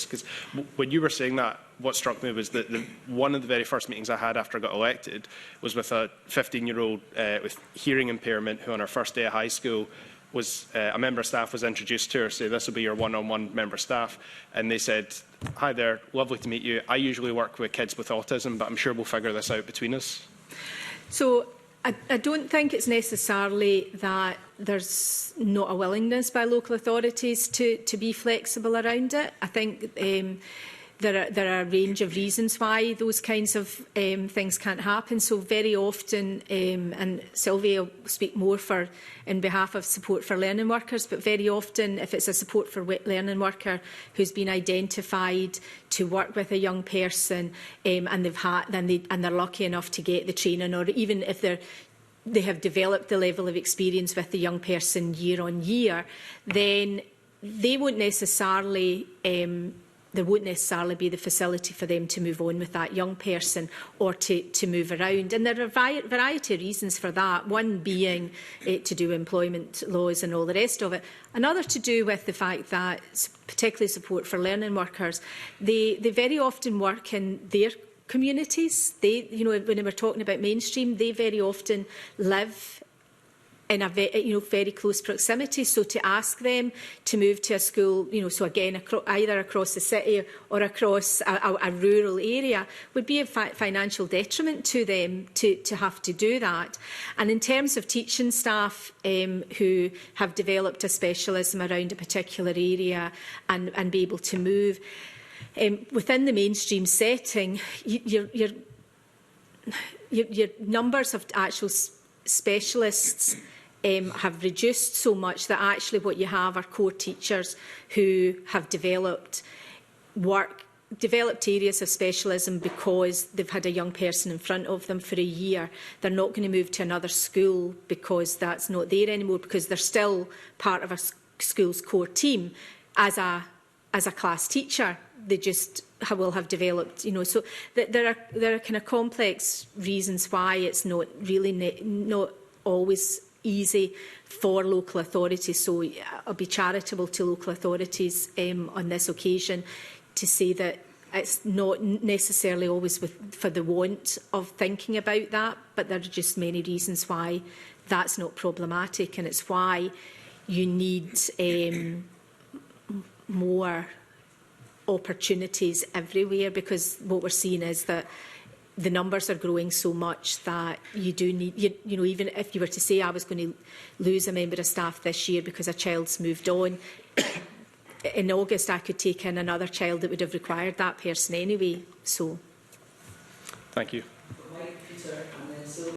Because when you were saying that, what struck me was that one of the very first meetings I had after I got elected was with a 15-year-old with hearing impairment who on her first day of high school was a member of staff was introduced to her, say, this will be your one-on-one member of staff, and they said, hi there, lovely to meet you. I usually work with kids with autism, but I'm sure we'll figure this out between us. So I don't think it's necessarily that there's not a willingness by local authorities to be flexible around it. I think there are a range of reasons why those kinds of things can't happen. So very often, and Sylvia will speak more in behalf of support for learning workers, but very often if it's a support for learning worker who's been identified to work with a young person and they're lucky enough to get the training, or even if they have developed the level of experience with the young person year on year, then they won't necessarily there won't necessarily be the facility for them to move on with that young person or to move around. And there are a variety of reasons for that, one being to do with employment laws and all the rest of it. Another to do with the fact that, particularly support for learning workers, they very often work in their communities. They, when we're talking about mainstream, they very often live in a very close proximity. So to ask them to move to a school, so again, either across the city or across a rural area would be a financial detriment to them to have to do that. And in terms of teaching staff who have developed a specialism around a particular area and be able to move, within the mainstream setting, your numbers of actual specialists have reduced so much that actually what you have are core teachers who have developed areas of specialism because they've had a young person in front of them for a year. They're not going to move to another school because that's not there anymore, because they're still part of a school's core team as a class teacher. They just will have developed, so there are kind of complex reasons why it's not really not always easy for local authorities. So I'll be charitable to local authorities on this occasion to say that it's not necessarily always for the want of thinking about that, but there are just many reasons why that's not problematic, and it's why you need more opportunities everywhere, because what we're seeing is that the numbers are growing so much that you do need, even if you were to say I was going to lose a member of staff this year because a child's moved on, in August I could take in another child that would have required that person anyway. So, thank you.